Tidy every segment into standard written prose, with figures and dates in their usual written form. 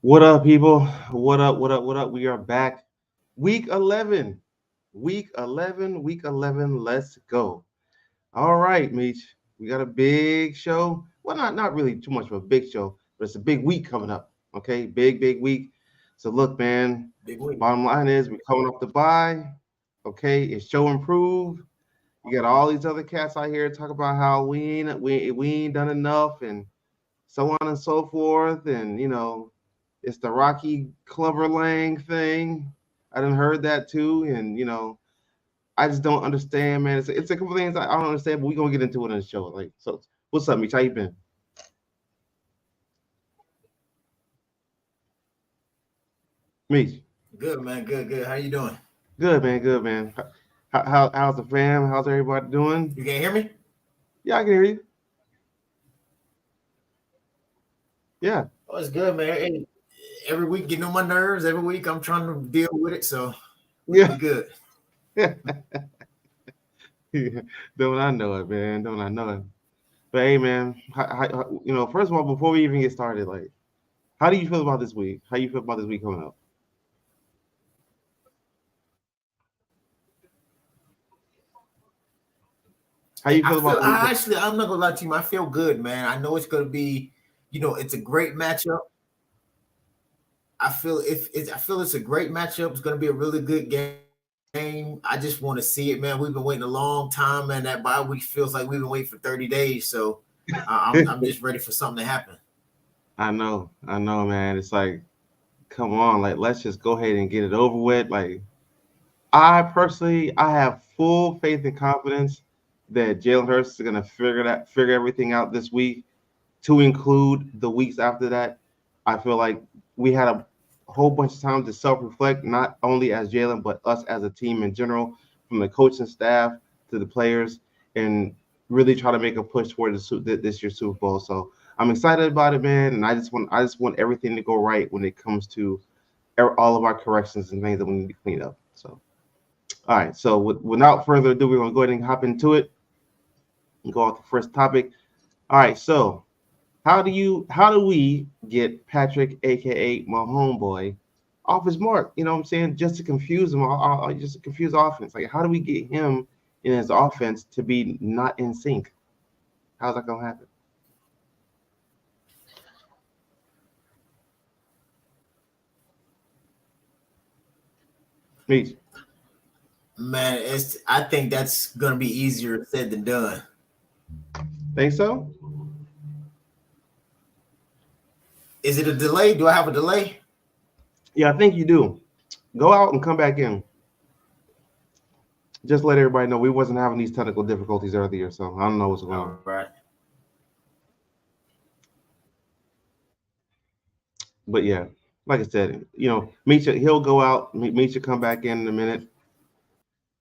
What up, people? What up? What up? What up? We are back. Week 11. Week 11. Week 11. Let's go. All right, Meech. We got a big show. Well, not really too much of a big show, but it's a big week coming up. Okay, big week. So look, man. Big week. Bottom line is we're coming off the bye. Okay, it's show improved. You got all these other cats out here talking about how we ain't done enough and so on and so forth. And it's the Rocky Clubber Lang thing. I done heard that too, and I just don't understand, man. It's a couple things I don't understand, but we're gonna get into it in the show. Like, so what's up, Mitch? How you been? Mitch, Good man. Good. How you doing? good man, good man. How's the fam? How's everybody doing? You can't hear me? Yeah, I can hear you. Yeah, Oh, it's good, man. Hey, every week getting on my nerves. Every week I'm trying to deal with it. So we yeah. good. Don't I know it, man? Don't I know it? But hey, man, first of all, before we even get started, like, how do you feel about this week? How you feel about this week coming up? How you I feel about feel the week? I actually I'm not gonna lie to you, I feel good, man. I know it's gonna be, it's a great matchup. I feel it's a great matchup. It's gonna be a really good game. I just want to see it, man. We've been waiting a long time, man. That bye week feels like we've been waiting for 30 days. So I'm just ready for something to happen. I know, man. It's like, come on, like, let's just go ahead and get it over with. Like, I have full faith and confidence that Jalen Hurts is gonna figure everything out this week, to include the weeks after that. I feel like we had a whole bunch of time to self-reflect, not only as Jalen, but us as a team in general, from the coaching staff to the players, and really try to make a push toward this year's Super Bowl. So I'm excited about it, man, and I just want everything to go right when it comes to all of our corrections and things that we need to clean up. So, all right. So, without further ado, we're gonna go ahead and hop into it and go off the first topic. All right. So, how do we get Patrick, aka my homeboy, off his mark? You know what I'm saying? Just to confuse him, just to confuse offense. Like, how do we get him in his offense to be not in sync? How's that gonna happen? Meech, Man, I think that's gonna be easier said than done. think so? Is it a delay? Do I have a delay? Yeah, I think you do. Go out and come back in. Just let everybody know we wasn't having these technical difficulties earlier, so I don't know what's going All on. right. But yeah, like I said, Misha, he'll go out. Misha come back in a minute.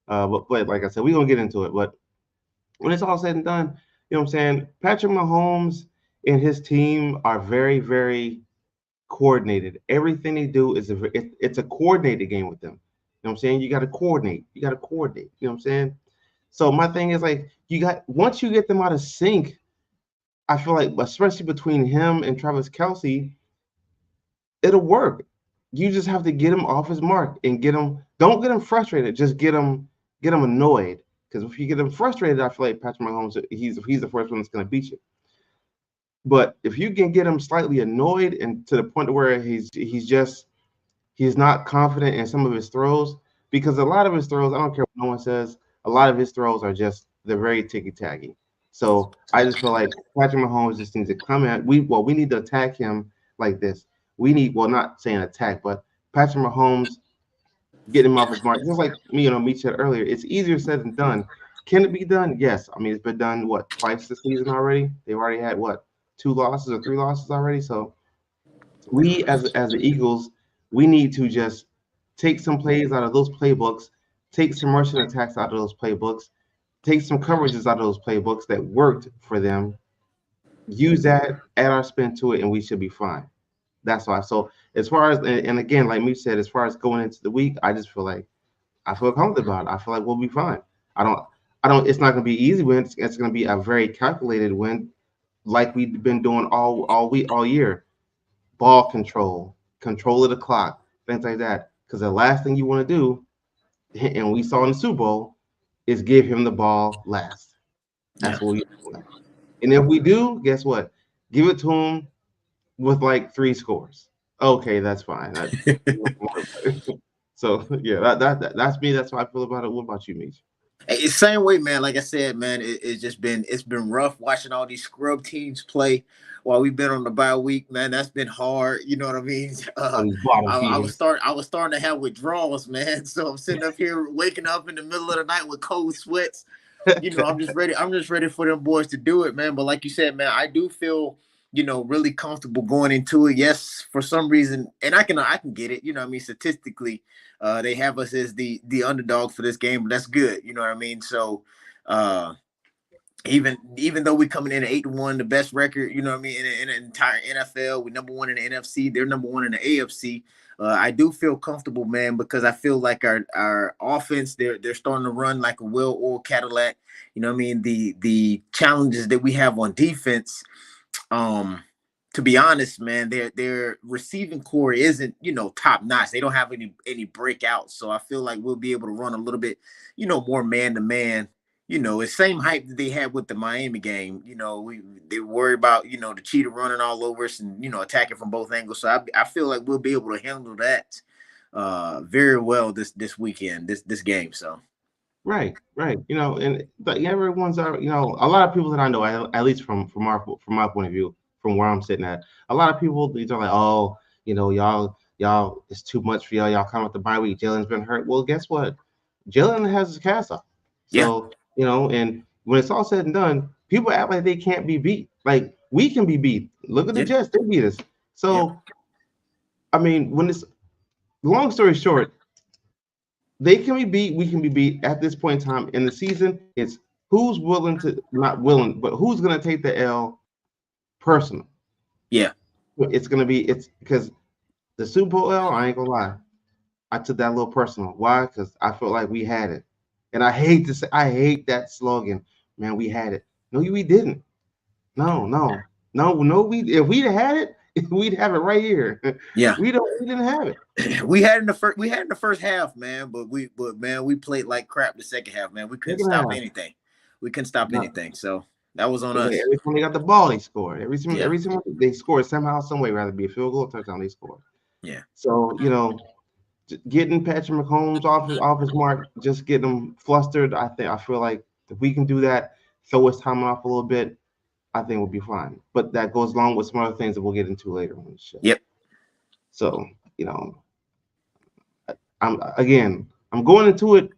But like I said, we're gonna get into it. But when it's all said and done, you know what I'm saying? Patrick Mahomes and his team are very, very coordinated. Everything they do it's a coordinated game with them. You know what I'm saying? You got to coordinate. You got to coordinate. You know what I'm saying? So my thing is, like, you got once you get them out of sync, I feel like, especially between him and Travis Kelsey, it'll work. You just have to get him off his mark and get him. Don't get him frustrated. Just get him annoyed. Because if you get him frustrated, I feel like Patrick Mahomes, he's the first one that's going to beat you. But if you can get him slightly annoyed and to the point where he's not confident in some of his throws, because a lot of his throws, I don't care what no one says, a lot of his throws are just they're very ticky tacky. So I just feel like Patrick Mahomes just needs to come in. We need to attack him like this. We need, well, not saying attack, but Patrick Mahomes, get him off his mark. Just like me, Meach said earlier, it's easier said than done. Can it be done? Yes. I mean, it's been done what, twice this season already. They've already had what, two losses or three losses already. So we as the Eagles, we need to just take some plays out of those playbooks, take some rushing attacks out of those playbooks, take some coverages out of those playbooks that worked for them, use that, add our spin to it, and we should be fine. That's why. So as far as and again, like me said, as far as going into the week, I just feel like I feel comfortable about it. I feel like we'll be fine. I don't it's not gonna be easy win. It's gonna be a very calculated win, like we've been doing all week, all year. Ball control, control of the clock, things like that. Because the last thing you want to do, and we saw in the Super Bowl, is give him the ball last. Yeah. That's what we do. And if we do, guess what? Give it to him with like 3 scores. Okay, that's fine. So yeah, that's me. That's how I feel about it. What about you, Mitch? Hey, same way, man. Like I said, man, it's been rough watching all these scrub teams play while we've been on the bye week, man. That's been hard. You know what I mean? All these bottom feeders. I was starting to have withdrawals, man. So I'm sitting up here waking up in the middle of the night with cold sweats. You know, I'm just ready. I'm just ready for them boys to do it, man. But like you said, man, I do feel, you know, really comfortable going into it. Yes, for some reason, and I can get it. You know what I mean? Statistically, they have us as the underdog for this game, but that's good. You know what I mean? So even though we're coming in at 8-1, the best record, you know what I mean, in the entire NFL, we're number one in the NFC, they're number one in the AFC. I do feel comfortable, man, because I feel like our offense, they're starting to run like a well-oiled Cadillac. You know what I mean? The challenges that we have on defense, to be honest, man, their receiving core isn't, you know, top notch. They don't have any breakouts. So I feel like we'll be able to run a little bit, you know, more man to man. You know, it's same hype that they had with the Miami game. You know, they worry about, you know, the cheetah running all over us and, you know, attacking from both angles. So I feel like we'll be able to handle that very well this weekend, this game. So Right. You know, and everyone's are, you know, a lot of people that I know, at least from my point of view, from where I'm sitting at, a lot of people these are like, oh, you know, y'all, it's too much for y'all. Y'all come with the bye week. Jalen's been hurt. Well, guess what? Jalen has his cast off. yeah, So, you know, and when it's all said and done, people act like they can't be beat. Like we can be beat. Look at the yeah, Jets, they beat us. yeah, So, I mean, when it's long story short, they can be beat, we can be beat at this point in time in the season. It's who's willing to not willing, but who's gonna take the L personal. yeah, It's gonna be it's because the Super Bowl L, I ain't gonna lie. I took that a little personal. Why? Because I felt like we had it. And I hate to say I hate that slogan, man, we had it. No, we didn't. No, we if we'd had it, we'd have it right here. yeah. We didn't have it. We had in the first half, man, but we played like crap the second half, man. We couldn't Second stop half. anything. We couldn't stop No. anything. So that was on us. Every time they got the ball, they scored. Every Yeah. time they scored somehow, some way, rather be a field goal or touchdown, they scored. Yeah. So, you know, getting Patrick Mahomes off his mark, just getting him flustered. I feel like if we can do that, throw his time off a little bit, I think we'll be fine. But that goes along with some other things that we'll get into later on the show. Yep. So, you know, I'm going into it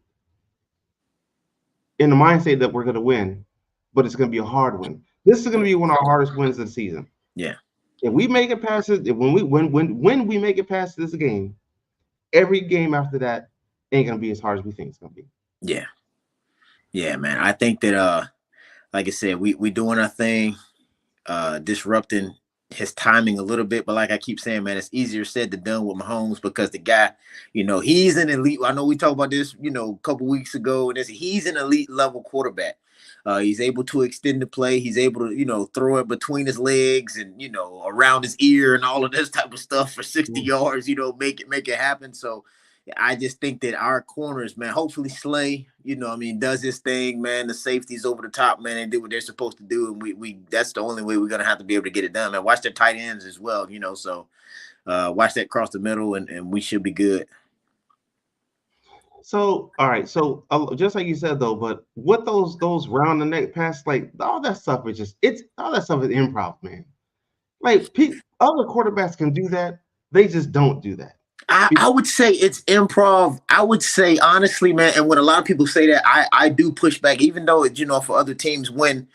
in the mindset that we're going to win, but it's going to be a hard win. This is going to be one of our hardest wins of the season. Yeah. If we make it past it, when we make it past this game, every game after that ain't going to be as hard as we think it's going to be. Yeah. Yeah, man. I think that like I said, we doing our thing, disrupting his timing a little bit, but like I keep saying, man, it's easier said than done with Mahomes because the guy, you know, he's an elite. I know we talked about this, you know, a couple weeks ago, and he's an elite level quarterback. He's able to extend the play. He's able to, you know, throw it between his legs and, you know, around his ear and all of this type of stuff for 60 yards, you know, make it happen. So I just think that our corners, man, hopefully Slay, you know, I mean, does his thing, man. The safeties over the top, man, and do what they're supposed to do. And we that's the only way we're gonna have to be able to get it done, man. Watch their tight ends as well, you know. So watch that cross the middle and we should be good. So, all right. So, just like you said, though, but what those round the neck pass, like all that stuff is all that stuff is improv, man. Like other quarterbacks can do that, they just don't do that. I would say it's improv. I would say honestly, man, and when a lot of people say that, I do push back, even though you know, for other teams, when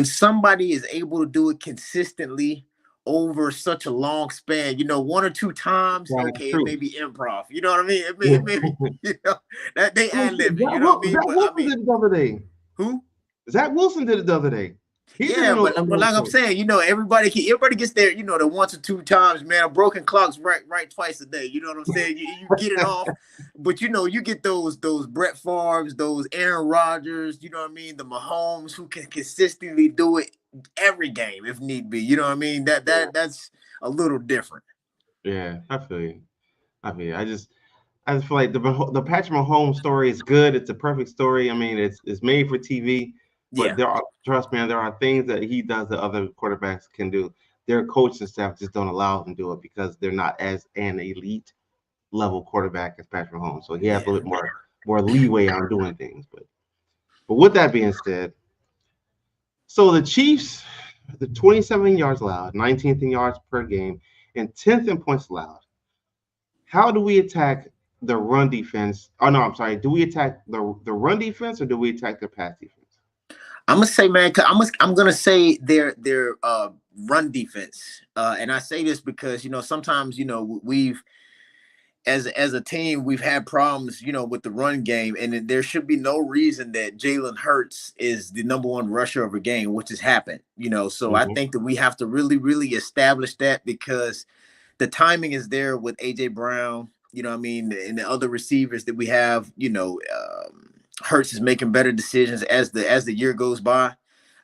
somebody is able to do it consistently over such a long span, you know, 1 or 2 times, okay, it may be improv. You know what I mean? It may be, you know, that they ad lib. You know what I mean? Zach Wilson did it the other day. Who? Zach Wilson did it the other day. Yeah, but like I'm saying, you know, everybody gets there, you know, the 1 or 2 times, man. A broken clock's right twice a day. You know what I'm saying? You get it off, but you know, you get those Brett Favres, those Aaron Rodgers, you know what I mean? The Mahomes who can consistently do it every game if need be. You know what I mean? That's a little different. Yeah, I feel you. I mean, I just feel like the Patrick Mahomes story is good. It's a perfect story. I mean, it's made for TV, but Yeah, trust me, there are things that he does that other quarterbacks can do. Their coaching staff just don't allow them to do it because they're not as an elite level quarterback as Patrick Mahomes. So he has a yeah. little bit more leeway on doing things. But with that being said, so the Chiefs, the 27 yards allowed, 19th in yards per game, and 10th in points allowed. How do we attack the run defense? Oh no, I'm sorry. Do we attack the run defense or do we attack the pass defense? I'm gonna say, man, I'm gonna say their run defense, and I say this because sometimes we've as a team we've had problems with the run game, and there should be no reason that Jalen Hurts is the number one rusher of a game, which has happened. So I Mm-hmm. think that we have to really establish that because the timing is there with AJ Brown, what I mean, and the other receivers that we have, Hurts is making better decisions as the year goes by.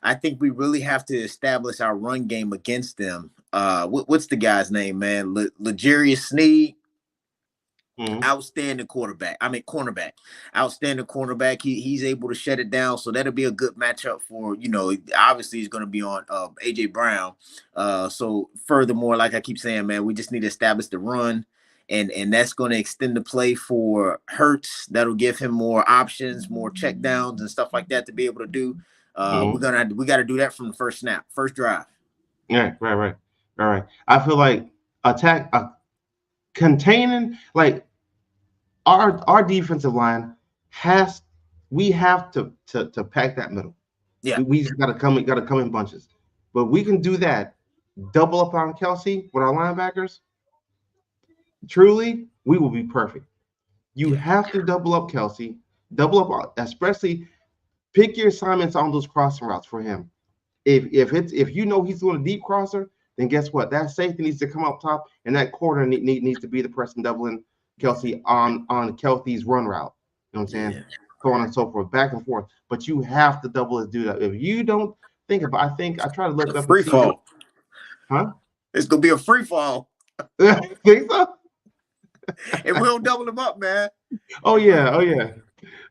I think we really have to establish our run game against them. What's the guy's name, man? L'Jarius Sneed, Mm-hmm. outstanding quarterback. I mean cornerback. Outstanding cornerback. He's able to shut it down. So that'll be a good matchup for, obviously he's gonna be on AJ Brown. So furthermore, like I keep saying, man, we just need to establish the run. And that's going to extend the play for Hurts. That'll give him more options, more check downs and stuff like that to be able to do. Mm-hmm. We got to do that from the first snap, first drive. Yeah, right. All right. I feel like attack containing like our defensive line has we have to pack that middle. Yeah, We just gotta come in bunches. But we can do that. Double up on Kelsey with our linebackers. Truly, we will be perfect. You yeah, have to double up Kelsey, double up, especially pick your assignments on those crossing routes for him. If you know he's doing a deep crosser, then guess what? That safety needs to come up top, and that corner needs to be the person doubling Kelsey on Kelsey's run route. You know what I'm saying? yeah. So on and so forth, back and forth. But you have to double his dude up. If you don't think about, I think I try to look A up and free see, fall. huh? It's gonna be a free fall Think so? if we don't double them up, man. Oh yeah.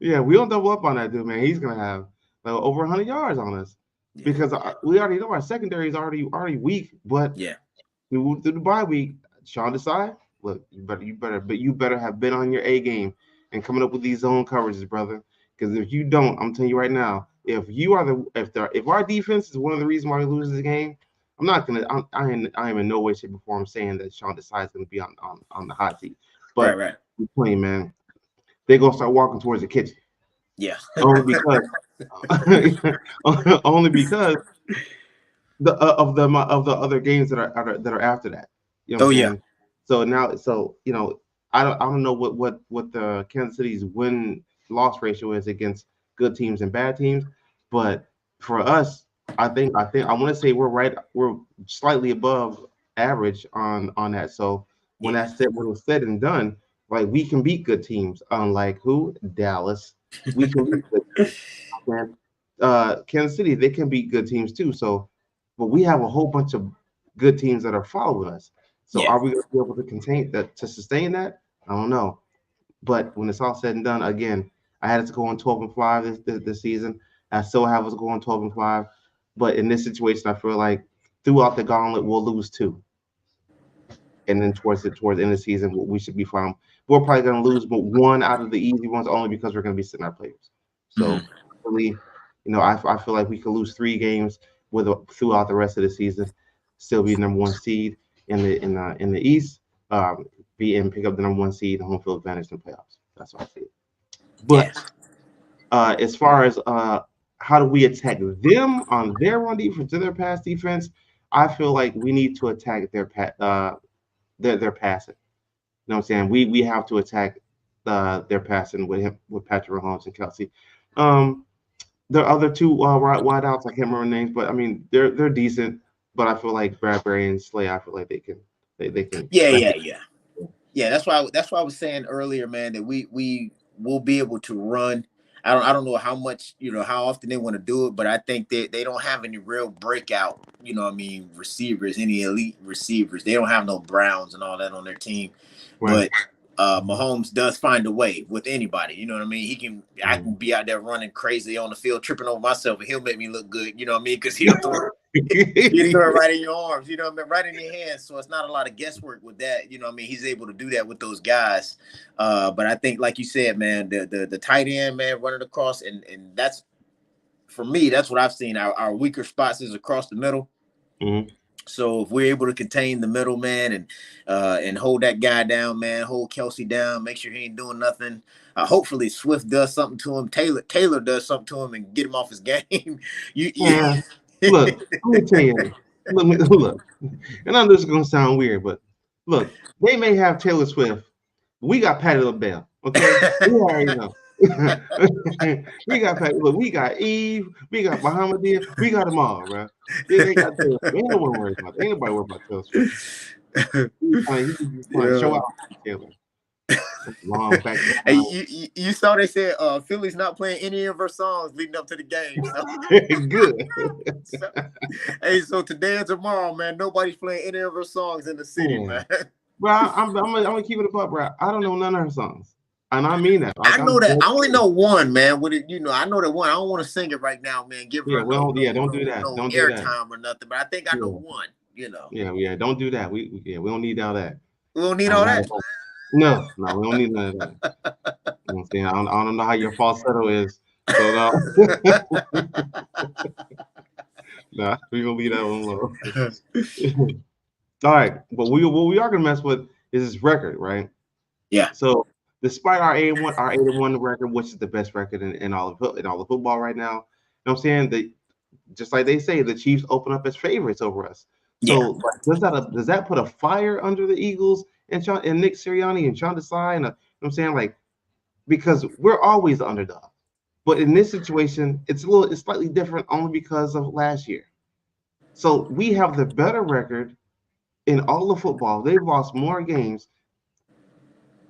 Yeah, we don't double up on that dude, man. He's gonna have like, over 100 yards on us Yeah, because we already know our secondary is already weak. But yeah, we moved through the bye week. Sean Desai, look, you better have been on your A game and coming up with these zone coverages, brother. Because if you don't, I'm telling you right now, if our defense is one of the reasons why we lose this game, I'm not gonna. I am in no way, shape, or form saying that Sean Desai is gonna be on the hot seat. right, But right. I'm telling you, man, they're gonna start walking towards the kitchen Yeah, only because only because of the other games that are after that. You know oh what I'm yeah, saying? So now, I don't know what the Kansas City's win loss ratio is against good teams and bad teams, but for us, I want to say we're slightly above average on that. So yeah, when it's said and done, like we can beat good teams, unlike who Dallas, we can beat good man. Kansas City, they can beat good teams too. So, but we have a whole bunch of good teams that are following us. So, yeah, are we going to be able to contain that to sustain that? I don't know. But when it's all said and done, again, I had us going 12-5 this season. I still have us going 12-5. But in this situation, I feel like throughout the gauntlet, we'll lose two, and then towards the end of the season, we should be fine. We're probably going to lose, but one out of the easy ones only because we're going to be sitting our players. hmm, So, really, I feel like we could lose 3 games throughout the rest of the season, still be number one seed in the East, be and pick up the number one seed, home field advantage in the playoffs. That's what I see. yeah, But as far as how do we attack them on their run defense, to their pass defense, I feel like we need to attack their passing. You know what I'm saying? We have to attack their passing with Patrick Mahomes and Kelsey. Um, the other two wideouts, I can't remember names, but I mean they're decent. But I feel like Bradbury and Slay, I feel like they can. yeah. That's why I was saying earlier, man, that we will be able to run. I don't know how much, how often they want to do it, but I think that they don't have any real breakout, receivers, any elite receivers. They don't have no Browns and all that on their team. Right. But Mahomes does find a way with anybody. You know what I mean? I can be out there running crazy on the field, tripping over myself, and he'll make me look good. You know what I mean? Because he'll throw it right in your arms. You know what I mean? Right in your hands. So it's not a lot of guesswork with that. You know what I mean? He's able to do that with those guys. But I think, like you said, man, the tight end, man, running across, and that's, for me, that's what I've seen. Our weaker spots is across the middle. Mm-hmm. So if we're able to contain the middle, man, and hold that guy down, man, hold Kelsey down, make sure he ain't doing nothing. Hopefully Swift does something to him. Taylor does something to him and get him off his game. Yeah. Look, let me tell you. Look, and I know this is gonna sound weird, but look, they may have Taylor Swift. We got Patti LaBelle. Okay, we already know. We got Patti. Look, we got Eve. We got Muhammadiyah. We got them all, bro. They got Taylor. Ain't no one worried about. Ain't nobody worried about Taylor Swift. He's trying show out Taylor. Long back. Hey, you saw they said Philly's not playing any of her songs leading up to the game. So. Good. So today and tomorrow, man, nobody's playing any of her songs in the city, man. Bro, I'm gonna keep it up, bro. I don't know none of her songs, and I mean that. Like, I know that. I only know one, man. With it, I know that one. I don't want to sing it right now, man. Give her don't do that. No don't do airtime or nothing. But I think I know one. Yeah. Don't do that. We don't need all that. We don't need all that. No, we don't need none of that. You know what I'm saying? I don't know how your falsetto is. So no. Nah, we're gonna leave that one alone. All right, but what we are gonna mess with is this record, right? Yeah. So despite our 8-1 record, which is the best record in all of football right now, you know what I'm saying? Just like they say, the Chiefs open up as favorites over us. So does that put a fire under the Eagles and Nick Sirianni and Sean Desai? And you know what I'm saying? Like, because we're always the underdog. But in this situation, it's slightly different only because of last year. So we have the better record in all of football. They've lost more games,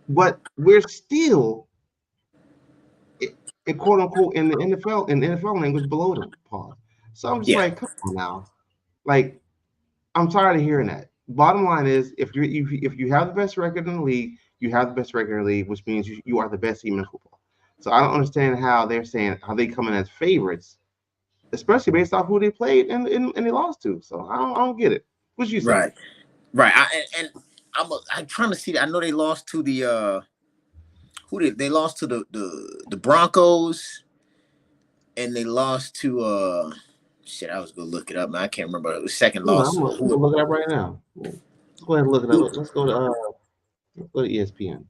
but we're still, in quote unquote, in the NFL language, below them. Pause. So I'm just like, come on now. Like, I'm tired of hearing that. Bottom line is, if you have the best record in the league, you have the best record in the league, which means you are the best team in football. So I don't understand how they're saying how they come in as favorites, especially based off who they played and they lost to. So I don't get it. What you say? Right. I'm trying to see. I know they lost to the they lost to the Broncos, and they lost to shit. I was gonna look it up, man. I can't remember. It was second loss. I'm gonna look it up right now. Let's go ahead and look it up. Let's go to ESPN.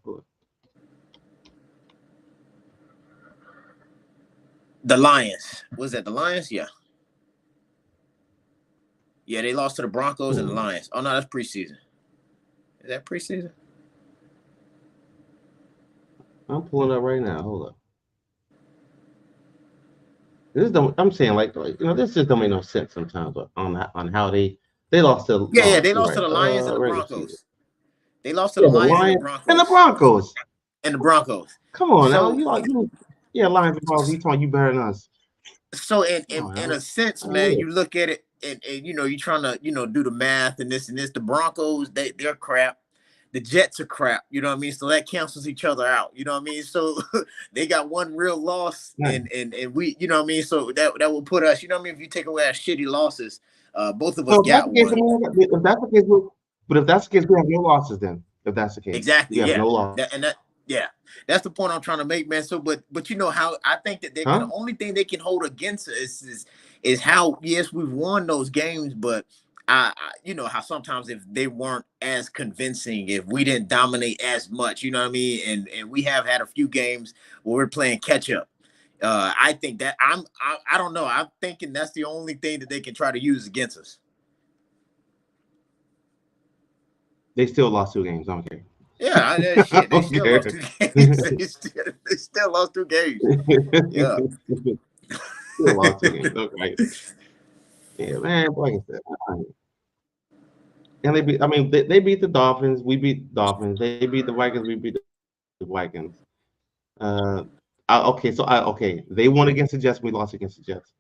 The Lions. Was that the Lions? Yeah. Yeah, they lost to the Broncos and the Lions. Oh no, that's preseason. Is that preseason? I'm pulling up right now. Hold up. I'm saying like this just don't make no sense sometimes on how they lost to they lost to the Lions and the Broncos. They lost to the Lions and the Broncos. And the Broncos. And the Broncos. Come on now. Lions and Broncos, you talking you better than us. So in a sense, man, you look at it and you're trying to, do the math and this. The Broncos, they're crap. The Jets are crap, you know what I mean? So that cancels each other out, you know what I mean? So they got one real loss, and we, you know what I mean? So that will put us, you know what I mean? If you take away our shitty losses, both of us got one. If that's the case, but if that's the case, we have no losses then. If that's the case, exactly, we have no loss. That's the point I'm trying to make, man. So, but you know how I think that the only thing they can hold against us is how, yes, we've won those games, but I you know how sometimes if they weren't as convincing, if we didn't dominate as much, you know what I mean? And we have had a few games where we're playing catch up. I think that I don't know. I'm thinking that's the only thing that they can try to use against us. They still lost 2 games. I don't care. Yeah, shit. They still lost 2 games. They still lost 2 games. Yeah. Still lost 2 games. Okay. Yeah, man. Like I said, and they beat the Dolphins. We beat the Dolphins. They beat the Vikings. We beat the Vikings. Okay, they won against the Jets. We lost against the Jets.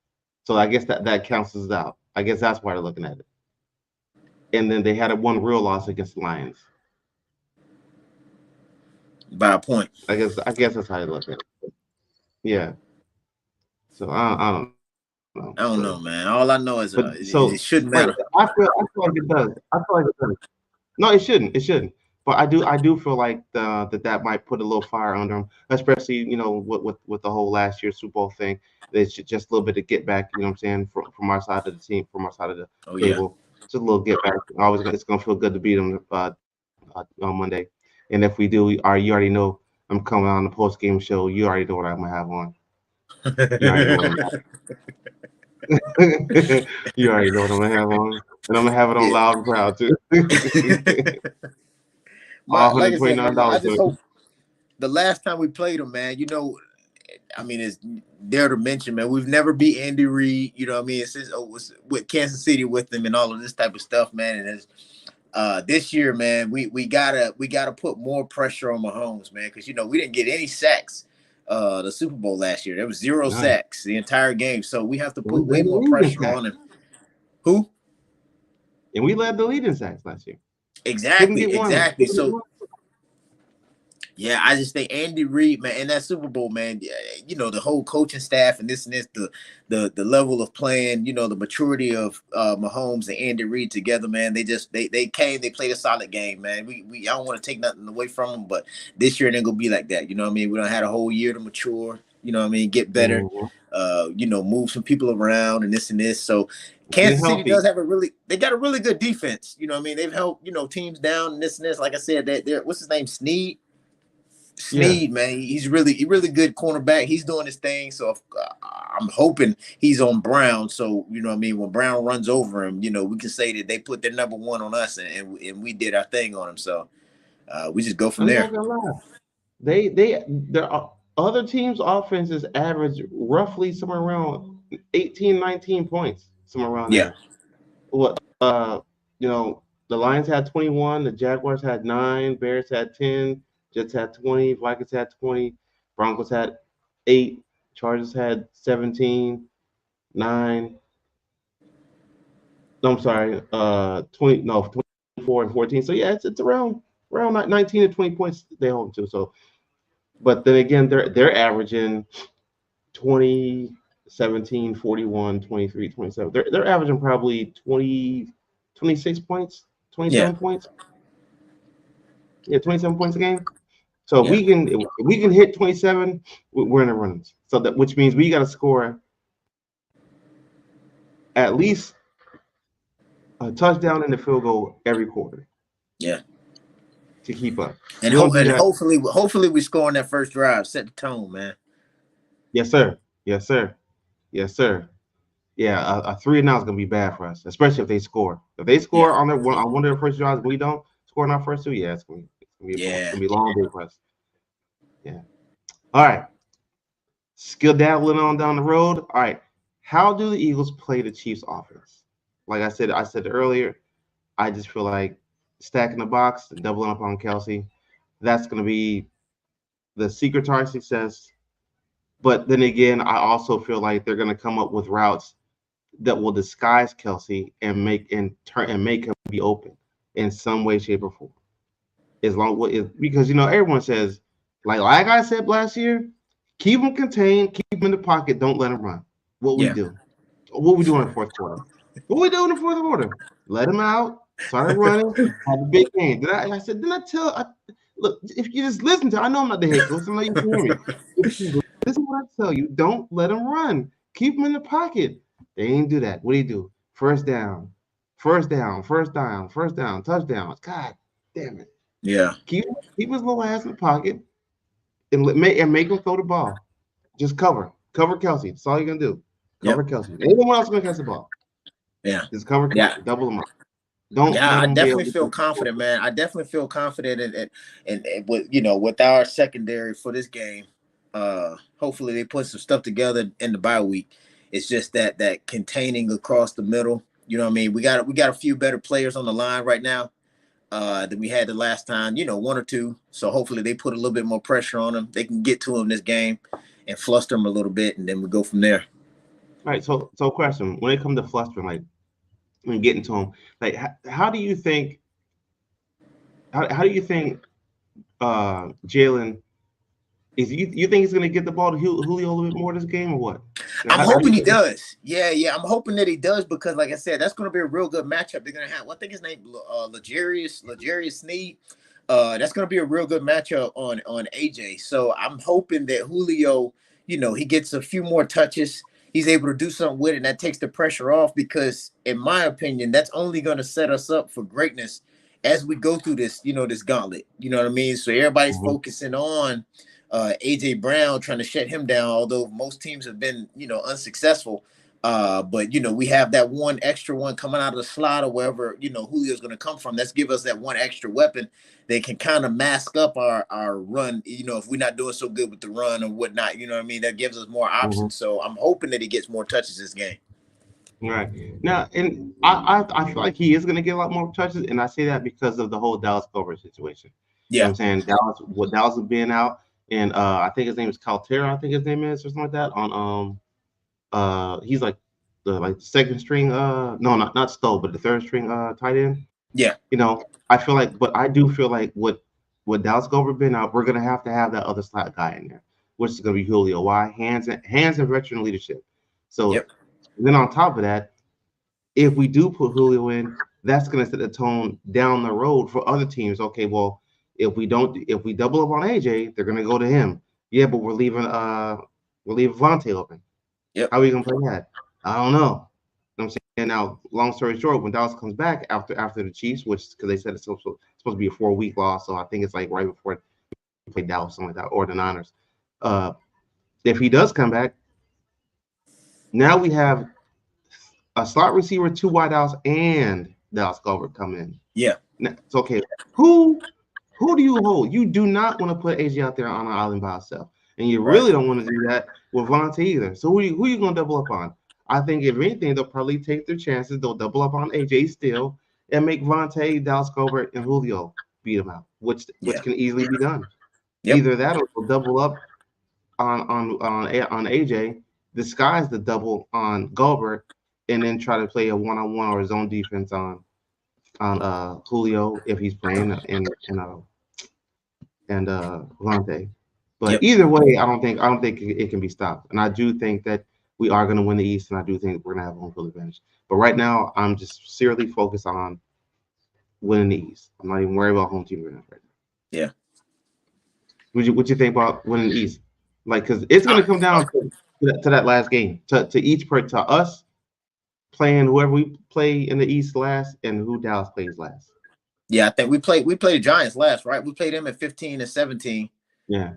So I guess that counts as out. I guess that's why they're looking at it. And then they had a one real loss against the Lions. By a point. I guess that's how they look at it. Yeah. So I don't know. I don't know, man. All I know is it shouldn't like, matter. I feel like it does. I feel like it does. No, it shouldn't. It shouldn't. But I do feel like that might put a little fire under them, especially with the whole last year Super Bowl thing. It's just a little bit of get back. You know what I'm saying from our side of the team, from our side of the table. Just a little get back. It's gonna feel good to beat them on Monday. And if we do, you already know I'm coming on the post game show. You already know what I'm gonna have on. You already know what I'm gonna have. You already know what I'm gonna have on, and I'm gonna have it on loud and proud too. Like I said, man, I just hope the last time we played them, man, I mean, it's there to mention, man, we've never beat Andy Reid, you know what I mean? It was with Kansas City with them and all of this type of stuff, man. And it's this year, man, we gotta put more pressure on Mahomes, man, because we didn't get any sacks the Super Bowl last year. There was 0 sacks the entire game. So we have to put way more pressure on him. Who? And we led the lead in sacks last year. Exactly. So, yeah, I just think Andy Reid, man, and that Super Bowl, man, the whole coaching staff and this, the level of playing, the maturity of Mahomes and Andy Reid together, man. They played a solid game, man. I don't want to take nothing away from them, but this year it ain't gonna be like that. You know what I mean? We don't had a whole year to mature. You know what I mean? Get better. Move some people around and this. So Kansas City does have they got a really good defense. You know what I mean? They've helped, teams down and this. Like I said, what's his name? Snead, man. He's really good cornerback. He's doing his thing. So I'm hoping he's on Brown. So, you know what I mean? When Brown runs over him, we can say that they put their number one on us and we did our thing on him. So we just go from there. Their other teams' offenses average roughly somewhere around 18, 19 points, somewhere around there. What the Lions had 21, the Jaguars had 9, Bears had 10, Jets had 20, Vikings had 20, Broncos had 8, Chargers had 17, 9. No, I'm sorry, 24 and 14. So yeah, it's around 19 to 20 points they hold to. So, but then again, they're averaging 20, 17, 41, 23, 27. They're averaging probably 20, 26 points, 27 points. Yeah, 27 points a game. So if we can hit 27, we're in the runnings. So which means we got to score at least a touchdown and a field goal every quarter. Yeah. To keep up. And hopefully we score on that first drive. Set the tone, man. Yes, sir. Yeah, a 3-and-out is gonna be bad for us, especially if they score. If they score on one of their first drives, we don't score on our first two. Yeah, it's gonna be a long day for us. Yeah. All right. Skill dabbling on down the road. All right. How do the Eagles play the Chiefs offense? Like I said earlier, I just feel like stacking the box and doubling up on Kelsey. That's going to be the secret to our success. But then again, I also feel like they're going to come up with routes that will disguise Kelsey and make him be open in some way, shape, or form. Because everyone says, like I said last year, keep him contained, keep him in the pocket, don't let him run. What we do in the fourth quarter? What we do in the fourth quarter? Let him out, start running, have a big game. Look, if you just listen to, I know I'm not the head coach, I know you can hear me. If you listen to what I tell you, don't let him run. Keep him in the pocket. They ain't do that. What do you do? First down, touchdown. God damn it. Yeah. Keep his little ass in the pocket and make him throw the ball. Just cover Kelsey. That's all you're gonna do. Cover Kelsey. Anyone else gonna catch the ball? Yeah. Just cover Kelsey. Double him up. I definitely feel confident, man. I definitely feel confident and with our secondary for this game. Hopefully they put some stuff together in the bye week. It's just that containing across the middle. You know what I mean? We got a few better players on the line right now than we had the last time. 1 or 2. So hopefully they put a little bit more pressure on them. They can get to them this game. and fluster them a little bit, and then we go from there. All right. So question: when it comes to flustering, like when getting to him, like how do you think? How do you think Jalen you think he's going to get the ball to Julio a little bit more this game or what? I'm How do hoping you he does. Yeah. I'm hoping that he does because, like I said, that's going to be a real good matchup. They're going to have, I think his name, Legarius Sneed. That's going to be a real good matchup on AJ. So I'm hoping that Julio, he gets a few more touches. He's able to do something with it, and that takes the pressure off because, in my opinion, that's only going to set us up for greatness as we go through this, this gauntlet. You know what I mean? So everybody's focusing on AJ Brown, trying to shut him down, although most teams have been, unsuccessful. But we have that one extra one coming out of the slot or wherever, Julio's going to come from. Let's give us that one extra weapon that can kind of mask up our run, if we're not doing so good with the run or whatnot, you know what I mean? That gives us more options. So I'm hoping that he gets more touches this game. Right. Now, and I feel like he is going to get a lot more touches, and I say that because of the whole Dallas Cobra situation. You know what I'm saying? Dallas being out, and I think his name is Calcaterra, I think his name is, or something like that. He's like the second string, no, not Stowe, but the third string tight end. Yeah. I feel like, but I do feel like with Dallas Cobra being out, we're gonna have to have that other slot guy in there, which is gonna be Julio. Why? Hands and veteran leadership. So then on top of that, if we do put Julio in, that's going to set the tone down the road for other teams. Okay, well, if we double up on AJ, they're going to go to him. Yeah, but we're leaving Vontae open. Yep. How are we going to play that? I don't know. You know what I'm saying? Now, long story short, when Dallas comes back after the Chiefs, which because they said it's supposed to be a 4-week loss, so I think it's like right before we play Dallas, something like that, or the Niners. If he does come back, now we have a slot receiver, 2 wideouts, and Dallas Goedert come in. Yeah. It's okay. Who do you hold? You do not want to put AJ out there on an island by himself. And you really don't want to do that with Vontae either. So who are you going to double up on? I think if anything, they'll probably take their chances. They'll double up on AJ still and make Vontae, Dallas Goedert, and Julio beat him out, which can easily be done. Yep. Either that or they'll double up on AJ, disguise the double on Goedert, and then try to play a one-on-one or zone defense on Julio if he's playing and Vontae. But either way, I don't think it can be stopped. And I do think that we are going to win the East, and I do think we're going to have home field advantage. But right now, I'm just seriously focused on winning the East. I'm not even worried about home team advantage right now. Yeah. What you think about winning the East? Like, because it's going to come down to that last game, to us playing whoever we play in the East last and who Dallas plays last. Yeah, I think we played the Giants last, right? We played them at 15 and 17. Yeah.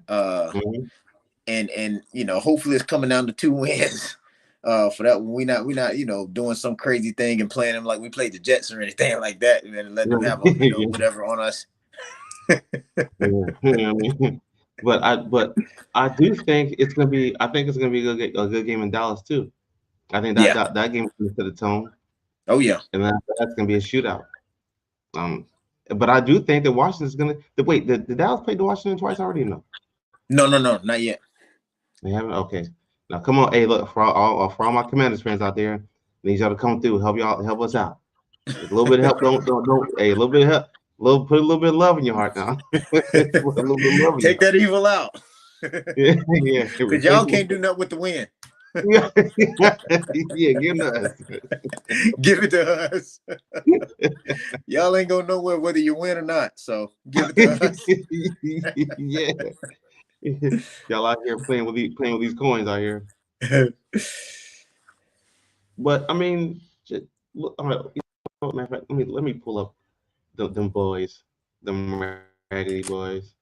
And hopefully it's coming down to 2 wins. For that one, we're not doing some crazy thing and playing them like we played the Jets or anything like that, and then letting them have whatever on us. But I do think it's gonna be. I think it's gonna be a good game in Dallas too. I think that game is gonna set the tone. Oh yeah, and that's gonna be a shootout. But I do think that Washington's gonna. Wait, did Dallas play the Washington twice already? No, not yet. They haven't. Okay, now come on. Hey, look for all my Commanders fans out there. Need y'all to come through. Help us out. A little bit of help. Don't. Hey, a little bit of help. Put a little bit of love in your heart now. Take that evil out. yeah. Because y'all can't do nothing with the win. Yeah, give us. Give it to us. Y'all ain't going nowhere whether you win or not. So give it to us. Yeah. Y'all out here playing with these coins out here. But I mean, let me pull up them boys, them raggedy boys.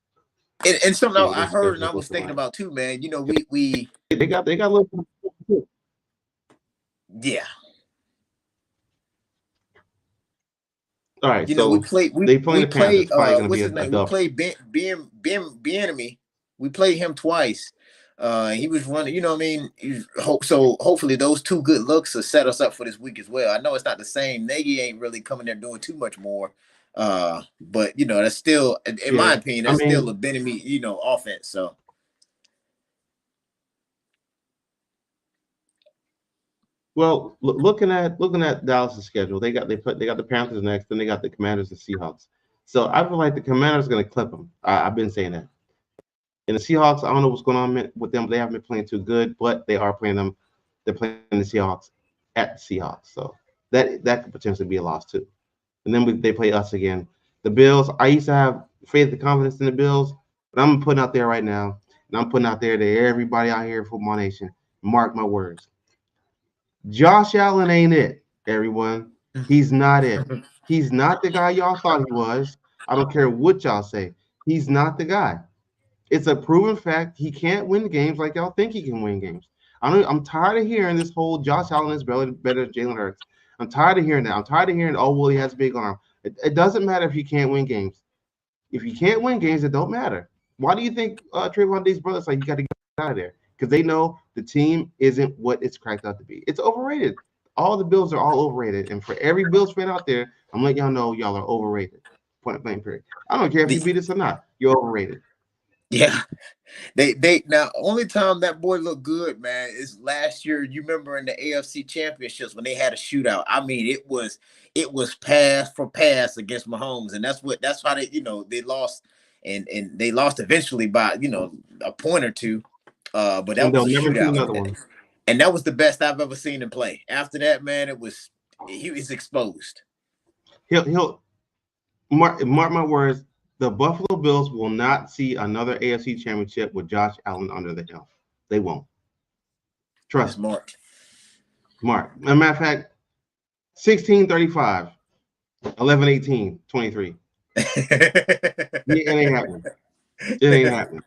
And something I heard and I was thinking about too, man. We they got a little. Yeah. All right. We played what's his name? We played Bieniemy. We played him twice. He was running, so hopefully those 2 good looks will set us up for this week as well. I know it's not the same. Nagy ain't really coming there doing too much more. But that's still, in my opinion, still a Bieniemy, offense. So Well, looking at Dallas' schedule, they got the Panthers next, then they got the Commanders and Seahawks. So I feel like the Commanders are going to clip them. I've been saying that. And the Seahawks, I don't know what's going on with them. They haven't been playing too good, but they are playing them. They're playing the Seahawks at the Seahawks, so that could potentially be a loss too. And then they play us again. The Bills. I used to have faith and confidence in the Bills, but I'm putting out there right now, and I'm putting out there to everybody out here in Football Nation. Mark my words. Josh Allen ain't it, everyone. He's not it. He's not the guy y'all thought he was. I don't care what y'all say. He's not the guy. It's a proven fact. He can't win games like y'all think he can win games. I'm tired of hearing this whole Josh Allen is better than Jalen Hurts. I'm tired of hearing that. I'm tired of hearing, oh, well, he has a big arm. It doesn't matter if you can't win games. If you can't win games, it don't matter. Why do you think Trayvon Diggs' brothers like you got to get out of there? Because they know the team isn't what it's cracked out to be. It's overrated. All the Bills are all overrated. And for every Bills fan out there, I'm letting y'all know y'all are overrated. Point blank period. I don't care if you beat us or not. You're overrated. Yeah. They now only time that boy looked good, man, is last year. You remember in the AFC championships when they had a shootout. I mean, it was pass for pass against Mahomes, and that's why they lost and they lost eventually by a point or two. But that was a shootout, another one. And that was the best I've ever seen him play. After that, man, he was exposed. He'll mark my words. The Buffalo Bills will not see another AFC championship with Josh Allen under the helm. They won't. Trust me. Mark. As a matter of fact, 16-35, 11-18, 23. It ain't happening. It ain't happening.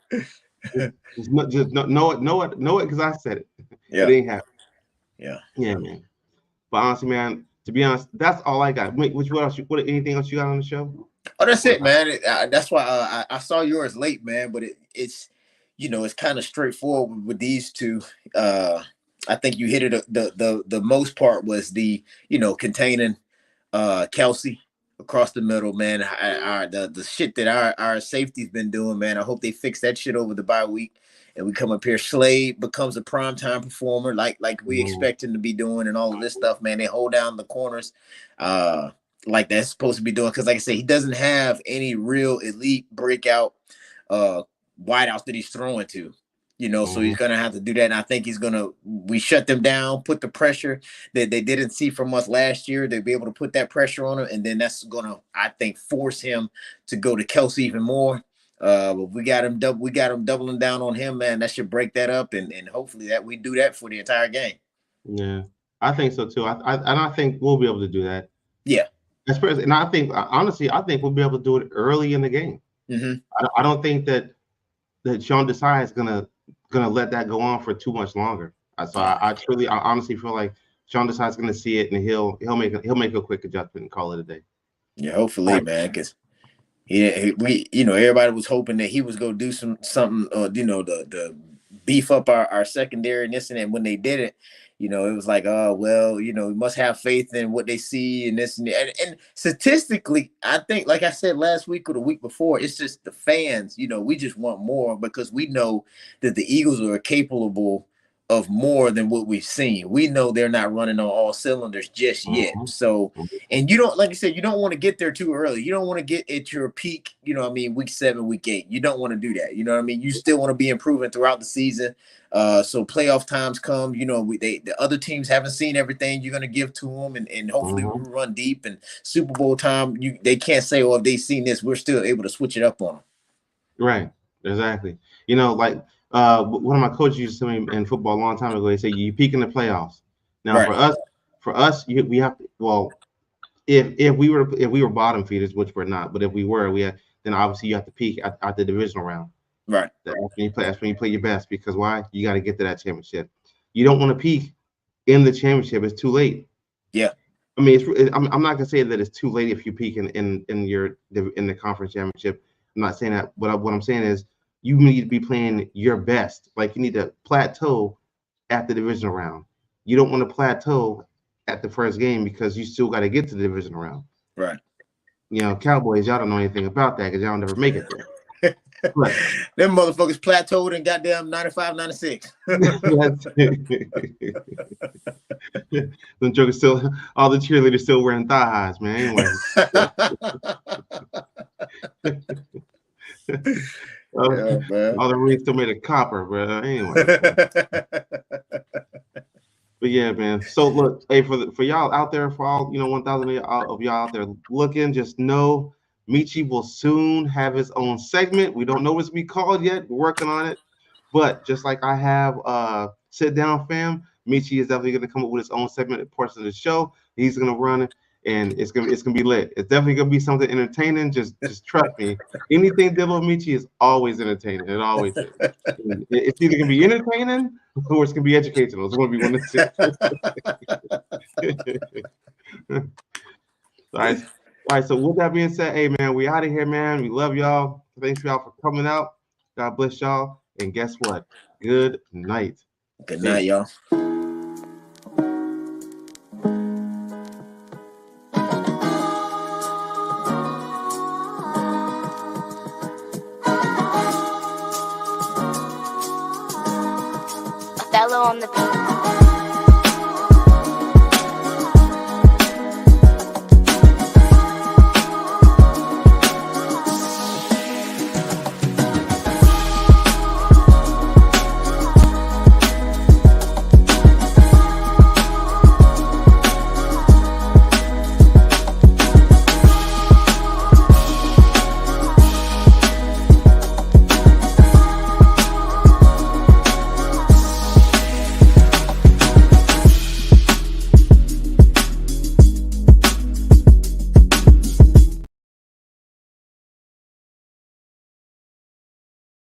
Just know it because I said it. Yeah. It ain't happening. Yeah, man. But honestly, man, to be honest, that's all I got. What else? Anything else you got on the show? Oh, that's it, man. That's why I saw yours late, man. But it's kind of straightforward with these two. I think you hit it. The most part was the containing Kelsey across the middle, man. The shit that our safety's been doing, man. I hope they fix that shit over the bye week. And we come up here, Slade becomes a primetime performer like we expect him to be doing, and all of this stuff, man. They hold down the corners like that's supposed to be doing. Because like I said, he doesn't have any real elite breakout wideouts that he's throwing to. So he's going to have to do that. And I think we shut them down, put the pressure that they didn't see from us last year. They'll be able to put that pressure on him. And then that's going to, I think, force him to go to Kelsey even more. But we got him doubling down on him, man. That should break that up. And hopefully that we do that for the entire game. Yeah, I think so too. I think we'll be able to do that. Yeah. And I think, honestly, we'll be able to do it early in the game. Mm-hmm. I don't think that Sean Desai is gonna let that go on for too much longer. So I honestly feel like Sean Desai is gonna see it, and he'll make a quick adjustment and call it a day. Yeah, hopefully, man, because everybody was hoping that he was gonna do something, the beef up our secondary and this and that. When they did it, it was like, oh well, we must have faith in what they see and this and that. And statistically, I think, like I said last week or the week before, it's just the fans. We just want more because we know that the Eagles are capable of more than what we've seen. We know they're not running on all cylinders just yet. So, and you don't, like I said, you don't want to get there too early. You don't want to get at your peak, week 7, week 8. You don't want to do that. You still want to be improving throughout the season. So playoff times come, the other teams haven't seen everything you're going to give to them, and hopefully we run deep, and Super Bowl time, they can't say, oh, if they've seen this, we're still able to switch it up on them. Right. Exactly. Like one of my coaches used to tell me in football a long time ago, they say you peak in the playoffs. Now for us, we have to, well, if we were bottom feeders, which we're not, but if we were, then obviously you have to peak at the divisional round. Right. That's when you play your best, because why? You got to get to that championship. You don't want to peak in the championship. It's too late. Yeah. I mean, I'm not gonna say that it's too late if you peak in the conference championship. I'm not saying that. What I'm saying is you need to be playing your best. Like, you need to plateau at the divisional round. You don't want to plateau at the first game because you still got to get to the divisional round. Right. Cowboys, y'all don't know anything about that because y'all never make it there. Right. Them motherfuckers plateaued in goddamn 95, 96. The joke is still all the cheerleaders still wearing thigh highs, man. Anyway. Yeah, man. All the rings still made of copper, bro. Anyway. But yeah, man. So look, hey, for y'all out there, for all 1,000 of y'all out there looking, just know Michi will soon have his own segment. We don't know what it's gonna be called yet. We're working on it. But just like I have Sit Down Fam, Michi is definitely gonna come up with his own segment portion of the show. He's gonna run it, and it's gonna be lit. It's definitely gonna be something entertaining. Just trust me. Anything dealing with Michi is always entertaining. It always is. It's either gonna be entertaining or it's gonna be educational. It's gonna be one of the All right. So with that being said, hey man, we out of here, man. We love y'all. Thanks y'all for coming out. God bless y'all. And guess what? Good night. Good night, y'all. Othello on the beat.